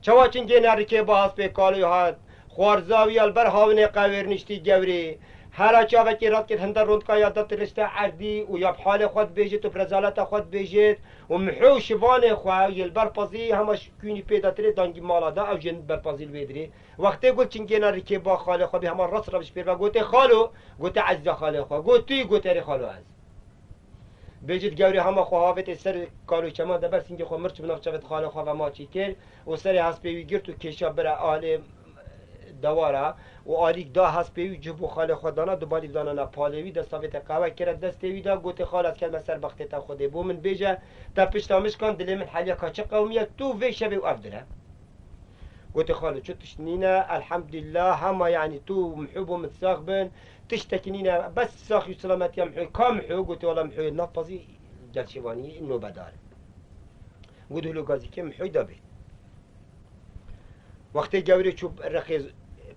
A: چوا چنگ نر کی با حسب کالوی هات خوارزاوی البر هاونه قویر نشتی گوری هر چاوه که رات که هندر روند که یادت رشته عردی و یا بحال خود بیجید و برزالت خود بیجید و محو شوان خواه یلبر پازی همش کونی پیدا تری دانگی مالاده او جن برپازی الویدری وقتی گل چنگینا ریکی با خاله خواه بی همه راست را بشپیر و گوته خالو گوته عزیز خاله خواه گوتی گوته ری خالو از بیجید گوری همه خواهاوت سر کالو چما دبر سینگی خواه مرچ بناف چوت خاله خواه و ما چی کرد و سر حسبی گرد و کشا بره آل دواره و آلیک دا هست پیوی جبو خال خودانا دوباری دانا نپالوی دستاویت قهوه کرد دستوی دا گوته خال از کلمه سر بخته تا خوده بو من بیجه تا پشتامش کن دلی من حالیا کاچه قومیه تو وی شبه و افدره گوته خالو چو تشنينه الحمدلله هما يعني تو محوب ومتساق بن تشتكنينه بس ساخي سلامتي محو كام محو قلت والله محو نفذي جلشواني انه بدار قلت له غازي كم محو دابي وقت جوري شوف الرخيز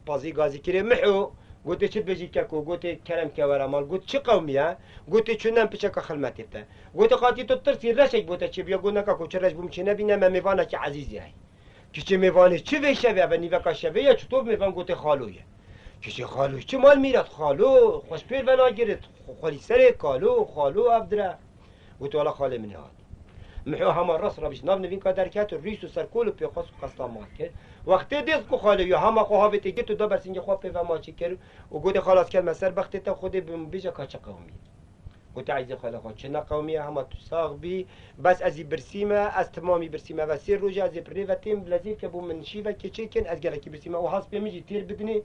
A: بازي غازي كري محو قلت شو بيجي كاكو قلت كلام كورا مال قلت شو قوميه قلت شو نام بشكل خلمتي قلت قاتي تطرسي رشك قلت شو بيقولنا كاكو شرش بمشينا بينا ما ميفانا كي عزيزي هاي که میوانه چه ویشه و نیوکا شوه یا چطور میوان گوته خالویه که خالو چه مال میرد خالو خوش پیر و ناگیرد خالی سر خالو افدره گوته والا خاله منه هاد محو همه راست را بیش ناو نوین که درکت و ریس و سرکول و پیخواست و قصلا مات کرد وقتی دیست که خالویه همه خواه بیتی گیت و دا برسینگه خواه پیوه ماچی کرد و گوته خلاص کرد مسر بختی تا خودی بیجا کچه قومی گوته عزیز خاله خود چه نقومیه همه تو ساق بی بس ازی برسیمه از تمامی برسیمه و سیر روژه ازی پری و تیم لذیذ که بو من شیوه که چه کن از گلکی برسیمه و حسب میجی تیر بدنی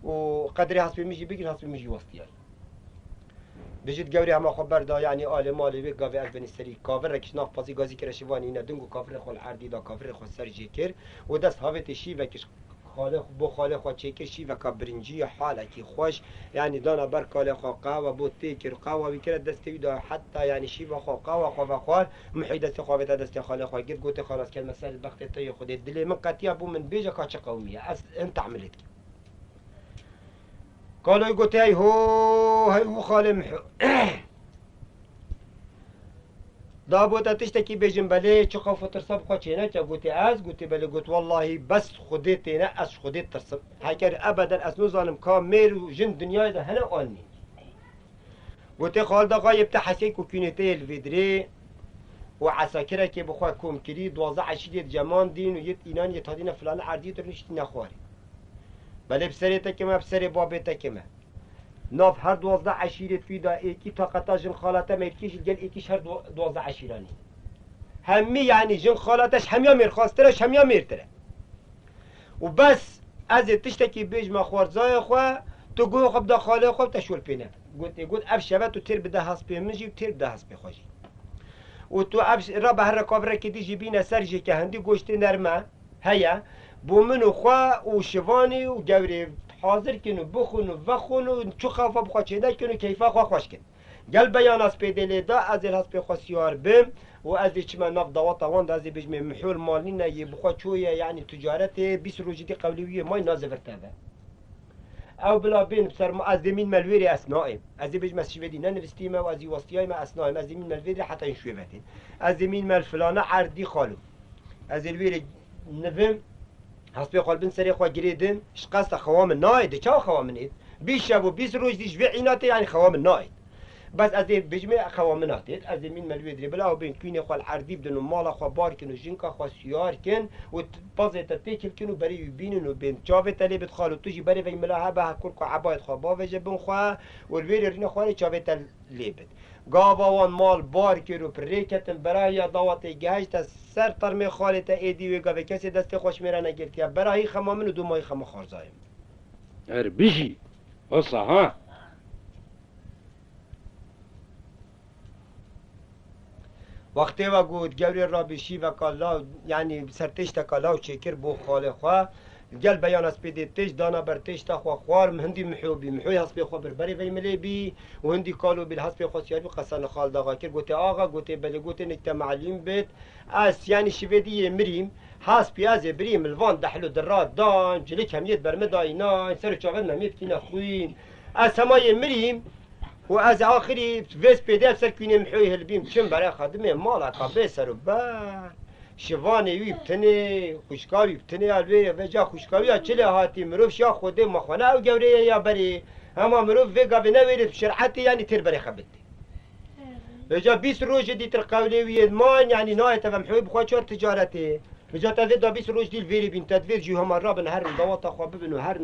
A: و قدری حسب میجی بگیر حسب میجی وسطی های بجد گوری همه خبر دا یعنی آل مالی بی گاوی از بنی سری کافر رکش ناف پازی گازی که رشیوانی اینا دنگو کافر خال عردی دا کافر خال سر جی کر و دست هاوت شیوه کش خاله خو چیکر شیوه که برنجی حاله کی خوش یعنی دانا بر کاله خو قهوه بو تیکر قهوه بیکر دستی دا حتی یعنی شیوه خو قهوه خو بخوار محید دست خو بتا دست خاله خو گرد گوته خلاص کل مسائل بخت تا خود دل من قطیه بو من بیجا کا چه قومیه از انت عملت قالوا گوته ای هو خاله محو دا بوتا تشتكي بيجن بلي چقا فترسب خو چينا چا گوتي از گوتي بلي گوت والله بس خودت نه از خودت ترسب هاكر ابدا اسنو ظالم كامل وجن دنيا ده هنا قالني گوتي خال دا غايب تحسي كوكينيتي الفيدري وعساكره كي بخوا كوم كري 12 عشيد جمان دين ويت اينان يتادين فلان عردي درنشت نخواري بلي بسريته كما بسري بابته كما ناف هر 12 عشیرت فیدا ایکی طاقتا جن خالته میکیش گل ایکیش هر 12 عشیرانی همی یعنی جن خالتش همیا میرخواسترش همیا میرتره و بس از تشتکی بیج ما خوارزای خو تو گو خب دا خاله خو تشول پینه گوت اب شبه تو تیر بده هست پیمجی و تیر بده هست بخوشی و تو اب را به هر کابره که دیجی بینه سرجی که هندی گوشت نرمه هيا بومن وخوا وشواني وجوري حاضر كنو بخون وخون شو خافا بخوا چيدا كنو كيفا خوا خوش كن قال بيان اس بيدل دا از الهاس بخوسيار بم وازي چما نف دوات وان دا زي بجم محول مالنا يبخوا شويه يعني تجارت بيس روجدي قوليه ماي نازفرتها او بلا بين بسر مؤذمين ملويري اسنائم از بجم شويدي ننفستيما وازي وصياي ما اسنائم از مين ملويري حتى يشويبتين از مين مل فلانه عردي خالو از الويري نفهم حسب قلبن سري خو جريدن اش قصد خوام النايد چا خوام نيد بيشب و 20 روز ديش عينات يعني خوام النايد بس از بجمع خوامنات از مين ملوي دري بلا وبين كيني خو العردي بدن مال خو باركن وجنكا خو سيار كن وبازت تيكل كنو بري يبينن وبين جاوه تلي بتخالو تجي بري في ملاها كل خو عبايد خو باوه جبن خو والوير رينا خو جاوه تل ليبت گاوان مال بار کرو پریکتن برای دعوت گهشت سر ترمی خالت ایدی و گاوه کسی دست خوش میره نگرتی برای خمامن و دو ماه خم خارزایم
B: بیشی اصلا ها
A: وقتی و گود گوری را بشی و کالا یعنی سرتشت کالا و چکر بو خاله خواه گل بیان از پیده تش دانا بر تش تا خو خوار هندی محوبی محوی حسب خو بری وی ملی بی و هندی کالو بیل حسب خو سیار بی قصان خال داغا کر گوته آقا گوته بله گوته نکته معلم بیت اس یعنی شویدی مریم حسب از بریم الوان دحلو درات دان جلیک همیت بر مداینا سر چاغن نمیت کینا خوین از همای مریم و از آخری ویس پیده سر کینه محوی هلبیم چون برای خادمه مالا کابه سر و بر شوانه وی بتنه خوشکاوی بتنه الوی و جا خوشکاوی چله هاتی مروف یا خوده مخونه او گوره یا بری اما مروف وی گاوی نویرد شرعتی یعنی تیر بری خبتی و جا 20 روز دی تر قوله وی ادمان یعنی نایت و محوی بخواه چار تجارتی و جا تاوید دا 20 روز دیل ویری بین تدویر جو همه را بن هر دواتا خواه ببین و هر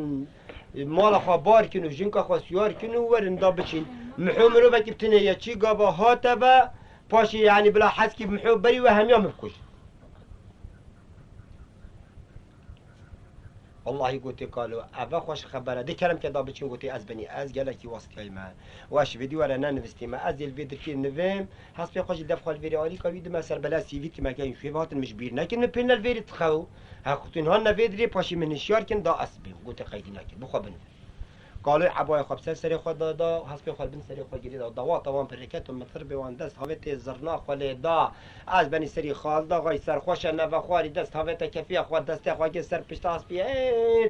A: مال خواه بار کنو جنکا خواه سیار کنو ورن دا بچین محو مروف اکی بتنه یا چی گاوا هاتا با پاشی یعنی بلا حس کی محو بری و همیا مفکوش والله قلت قالوا أبا خوش خبره دي كلام كذا بتشين قلت از بني از قالك واسطي ما واش فيديو ولا ننفستي ما از الفيديو كي نفهم حسب خوش دفع الفيديو علي قال يد مثلا بلا سي في كما كان في وقت مش بير لكن من بين الفيديو تخو هاخذين هنا فيديو باشي من الشيار كن دا اسبي قلت قيدنا كي بخو بن قالوا عباية خبز سري خد دا حسب خد بن سري خد جديد دا طبعا بركات مطر بوان دست هوت زرنا خل دا از بني سري خال دا غي سر خوش نوا خواري دست هوت كفيه خد دست خواجه سر پشت اسبي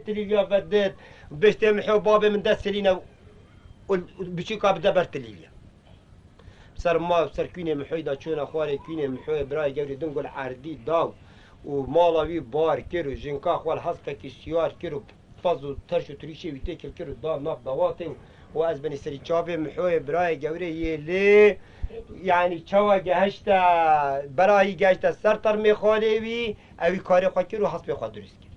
A: تليفيا بدت بشت محو باب من دست لينا بشي كاب دبر تليفيا سر ما سر كيني محو دا چون خواري كيني محو براي جوري دنگل عردي دا ومالاوي بار كيرو جنكا خوال حسب كيسيار كيرو فازو ترشو تريشي ويتكل كيرو دا ناف دواتن واز بني سري چاوي محو براي جوري يلي يعني چوا گهشتا براي گهشتا سر تر مخالوي اوي كاري خوا كيرو حسب خوا درست كير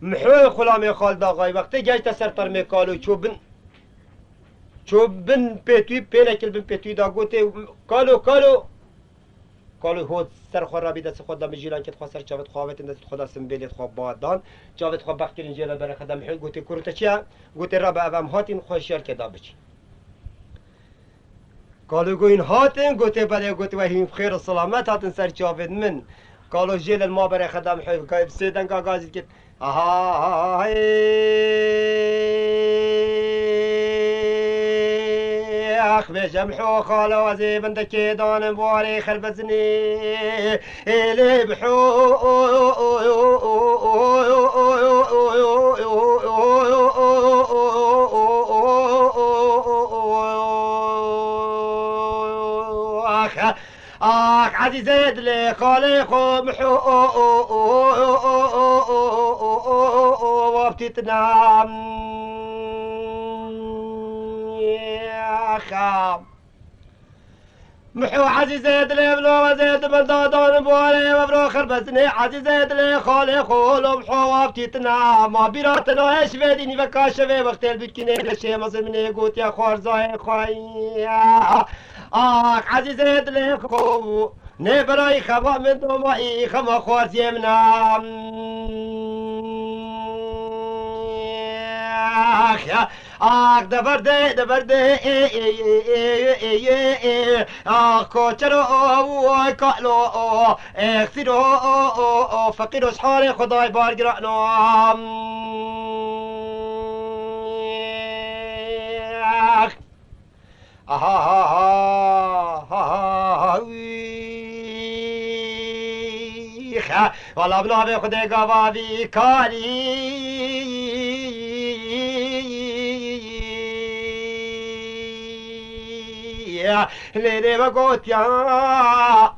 A: محو خلا مخال دا غاي وقت گهشتا سر تر مخالو چو بن پتوي پينكل بن پتوي دا گوته قالوا هو سر خرابي دست خود دم جيلان كت خسر جاوت خوابت دست خدا سنبيلت خواب بادان جاوت خواب بخترين جيلا بر خدم حين قلت كروتا چيا قلت رب افم هاتين خوشيار كدا بچي قالوا قوين هاتين قلت بله قلت وهيم بخير السلامات هاتين سر جاوت من قالوا جيل ما بر خدم حين قايب سيدن غازي كت اخ بجمحو خالو وزي بندك دان بواري خربزني الي بحو اخ عزيزي دلي خالي خو محو وابتتنام خام محو عزيزي دلي بلو وزيد بلدادان بوالي وبرو خربزني عزيزي دلي خالي خولو محو وابتتنا ما بيراتنا ايش بيديني بكاشفي وقت البكيني لشي مصر مني قوت يا خوارزاي خواي عزيزي دلي خو نبراي خبا من دومائي خما خوارزي منام دبرده کوچرو کالو اخسیرو فقیر شحال خدای بارگرانو والا بنابه خدای گواوی کاری ليلي وقوت يا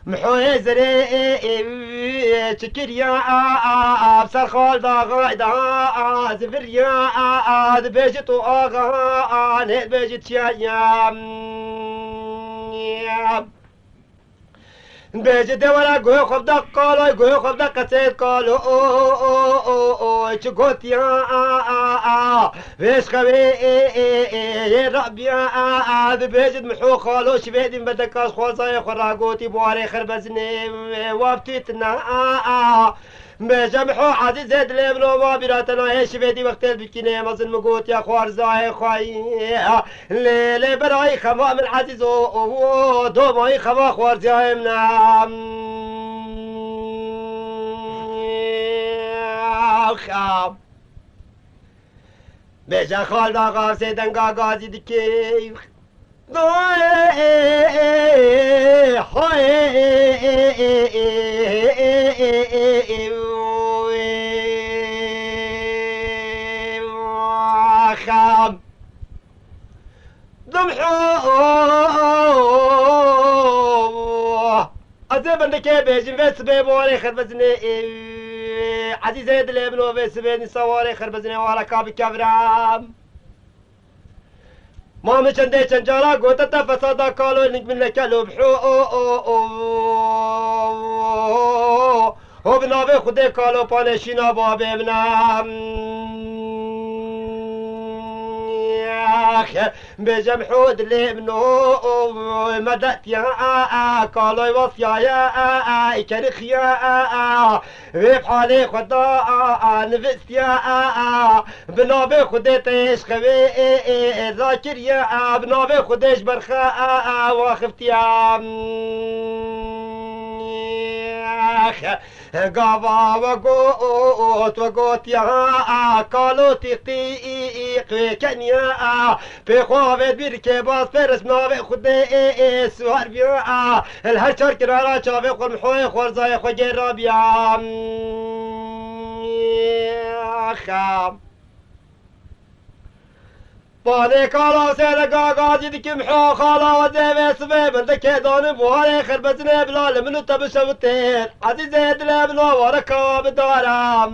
A: محوي زري شكريا ابصر خال دا غايدا زفريا بيجتو اغا نهد بيجت يا بيجت ولا قوي خب دقالو قوي خب دقتيت قالو چقوت يا فيش خوي يا ربي بيجت محو خالو شبيدي بدكاس خوصاي خراقوتي بواري خربزني وابتتنا بجمحو عزيز زيد لبلو ما بيراتنا ايش بيدي وقت البكيني مزن مقوت يا خوار زاي خواي ليلي براي خما من عزيز دوماي خما خوار زاي منام خام بجا خال دا غاف سيدن غازي دكي خام ضمحو أزيب عندك بيجي بس بيبوري خربزني عزيز زيد الابنو بس بيني صواري خربزني ولا كابي كابرام ما مشندي شنجارا قوت تفسادا قالوا انك من لك لبحو هو بنابي خدي قالوا بانشينا بابي منام بجم حود لبنو مدت يا قالوا وصيا يا كرخ يا بحالي خدا نفست يا بنابي خديتش خوي ذاكر يا بنابي خديش برخا واخفت يا قابا وقوت يا قالوا تقيق كنيا بخوافت بركبات فرس نابي خدي سوار بيا الهرشار كرارا شافي قل محوي خورزاي خوجي رابيا خام بالي كالا سيرقا قاضي ديك محو خالا وزيبي سبيب انت كيدون بواري خربتني بلال منو تبشا وتين عزيزي دلبنا وركا بدارام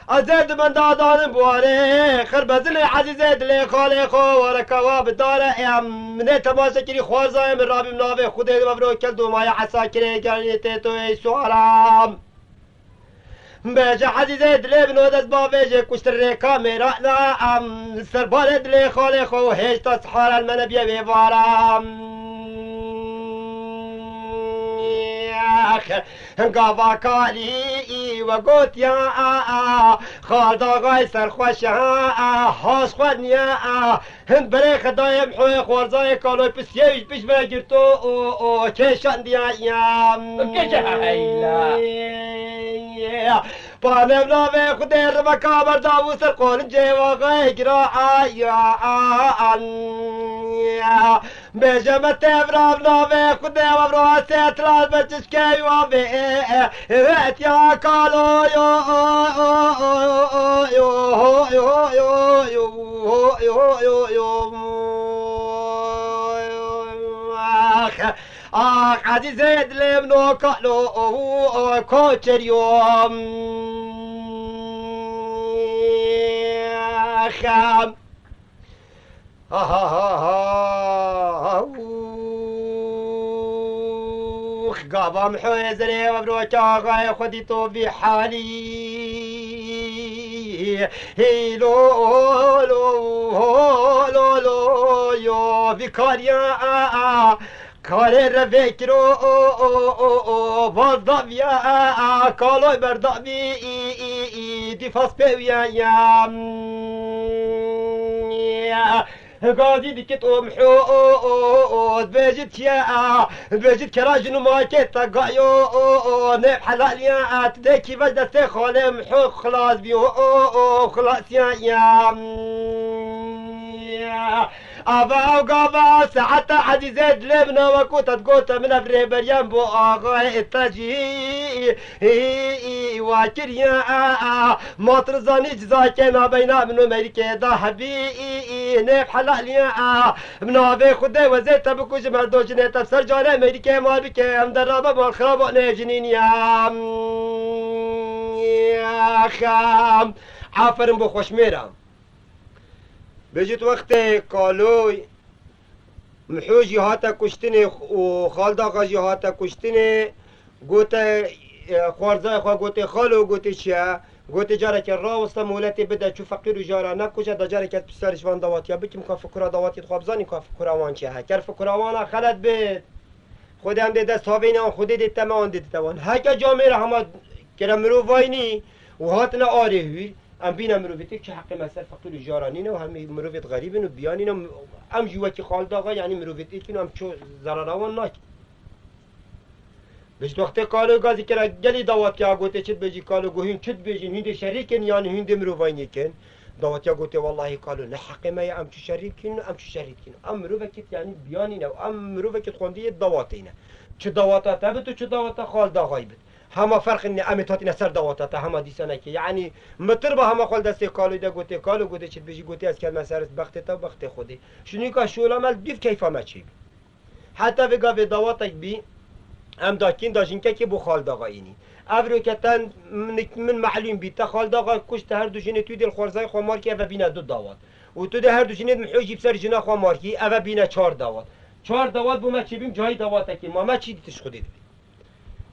A: عزيز من دادان بواري خربتني عزيزي دلي خالي خو وركا بدارام من تماشا كري خوزاي من رابي منافي خودي مبرو كلدو مايا حسا كري قرني تيتو اي سوارام بيجا عزيزي دلي بنودس بابيجي كشتري كاميرا لا سربال دلي خالي خو هيش تصحار المنبيا بيبارا قافا كالي وقوت يا خالدا غايسر خوشا هاش خودنيا هند بري خدايم حوي خورزاي كالوي بسيوش بيش برا جرتو كيشان ديا يا پانم نامه خودی رمکا برداو سر قول جیوا غی گرا بیجم تبرام نامه خودی و برا سیتلال بچش کی و بی ویت یا کالو عزيزي دلم نو كالو كوتر يوم خام قابا محوزري وبروكا غاي خديتو بحالي هيلو لو لو لو يو بكاريا کاری رفیکرو وضع بیا کالای بردع بی دیفاس بیایم قاضي ديكت محود بيجت يا بيجت كراجن ماكت قايو نب حلاليا تديكي بجد تخول محو خلاص بيو خلاص يا أبا وقابا ساعتا عزيزي دلبنا وكوتا تقوتا من أفريبر ينبو آغاي التاجي واكريا ما ترزاني جزاكينا بينا منو مريكي ذهبي نيف حلاليا من أبي خدي وزيتا بكوش مردوشني تفسر جانا مريكي مال بكي هم درابا بالخرابو نيجنين يا خام عافرم بو خوشميرا بجت وقت کالوی محوجی هاتا کشتنی و خالدا غاجی هاتا کشتنی گوته خوارزای خواه گوته خالو گوته چیه گوته جاره که راوستا مولتی بده چو فقیر و جاره نکشه دا جاره که پسرش وان دوات یا بکیم که فکر دوات خواب زانی که فکر وان چیه هکر فکر وان خلط بید خودی هم دیده صحابین آن خودی دیده ما آن دیده وان هکر جامعه را همه کرم رو واینی و هاتنا آره هوی ام بينا مروفيتك شي حق مسألة فقير جارانين وهم مروفيت غريبين وبيانين ام جواتي خالداغا يعني مروفيتين ام شو زراراوان ناك بيش وقت قالوا غازي كرا جلي دعوات يا قوتي چت بيجي قالوا غوين چت بيجين هند شريكين يعني هند مروفاينيكين دعوات يا قوتي والله قالوا نحق ما ام شو شريكين ام شو شريكين ام مروفيت يعني بيانين ام مروفيت خوندي دعواتين چه دعوات تبت و چه دعوات خالداغا يبت همه فرق ان امت هاتین سر دواتات همه دیسانه که یعنی متر با همه خال دسته کالو ده گوته کالو گوته چت بيجي گوته از کلمه سرت بخت تا بخت خودی شنو که شولا مل دیف کیفا مچی حتی وگا و دواتک بی ام داکین داشین که بو خال داغا اینی افرو کتن من معلوم بی تا خال داغا کشت هر دو جنه تو دل خورزای خمار که و بینه دو دوات و تو ده هر دو جنه محوجی بسر جنا خمار کی و بینه 4 دوات 4 دوات بو مچی بیم جای دواتکی ما مچی دیتش خودی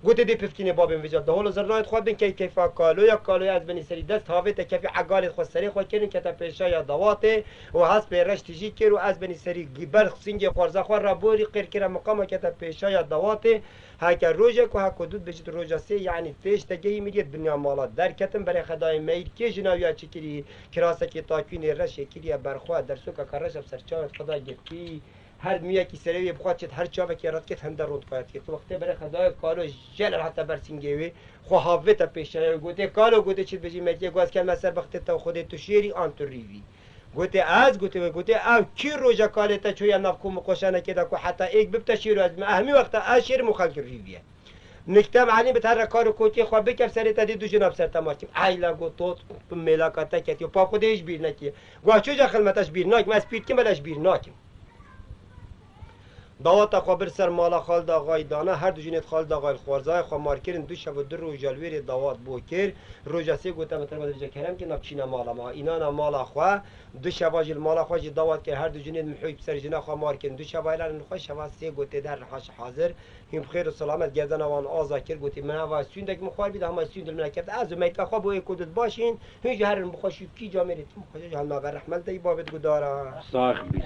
A: گوته دی پفتینه بابم وجاد ده هول زرنایت خواب بین کی کیفا کالو یا کالو از بنی سری دست هاوی تا کفی عقال خو سری خو کردن که تا پیشا یا دواته و هست به رشت جی کرو از بنی سری گیبر سینگ قرزه خو ربوری قیر کرا مقام که تا پیشا یا دواته هک روزه کو هک دود بجت روزه یعنی پیش تگی میگه دنیا مالات در کتم برای خدای میل که جناویا چکری کراسه کی تاکین رش کلی برخوا در سوکا کرش سرچا خدا گفتی هر میه کی سری بخواد چت هر چا که رات که هندر رود قایت که وقتی برای خدای کارو جل حتی برسینگوی خو هاوت پیشه گوته کارو گوته چت بجی میگه گواز کل مسر وقتی تو خودت تو شیری آن تو ریوی گوته از گوته او کی روزا کالتا چویا نفکو مقشنه که دا کو حتی یک ببتا شیرو از اهمی وقت از شیر مخالک ریویه نکته معلم بتر کارو کوتی خو بکف سری تا دی دو جناب سر تماکیم ایلا گو تو ملاقات کتی پا خودش بیر نکی گوا چوجا خدمتش بیر ناک ما اسپیرت کی ملش بیر ناکیم دعوت خبر سر مالا خالد آقای دانه هر دو جنت خالد آقای خوارزای خمار کردن دو شب و دو روز جلوی دعوت بوکر روزاسی گفتم مثلا مدرج کردم که نبچینا مالا ما اینا مالا خوا دو شب واجل مالا خواج دعوت که هر دو جنت محیط سر جنا خمار کردن دو شب ایران خوش شب سه گفته در رهاش حاضر هم خیر و سلامت گردن وان آزاکر گفتی من هوا سوندک مخوار بید هم سوند من کرد از میت خواب و کدت باشین هیچ هر بخوشی کی جامعه تو خوش حال ما بر رحمت دی بابت گدارا
B: صاحبی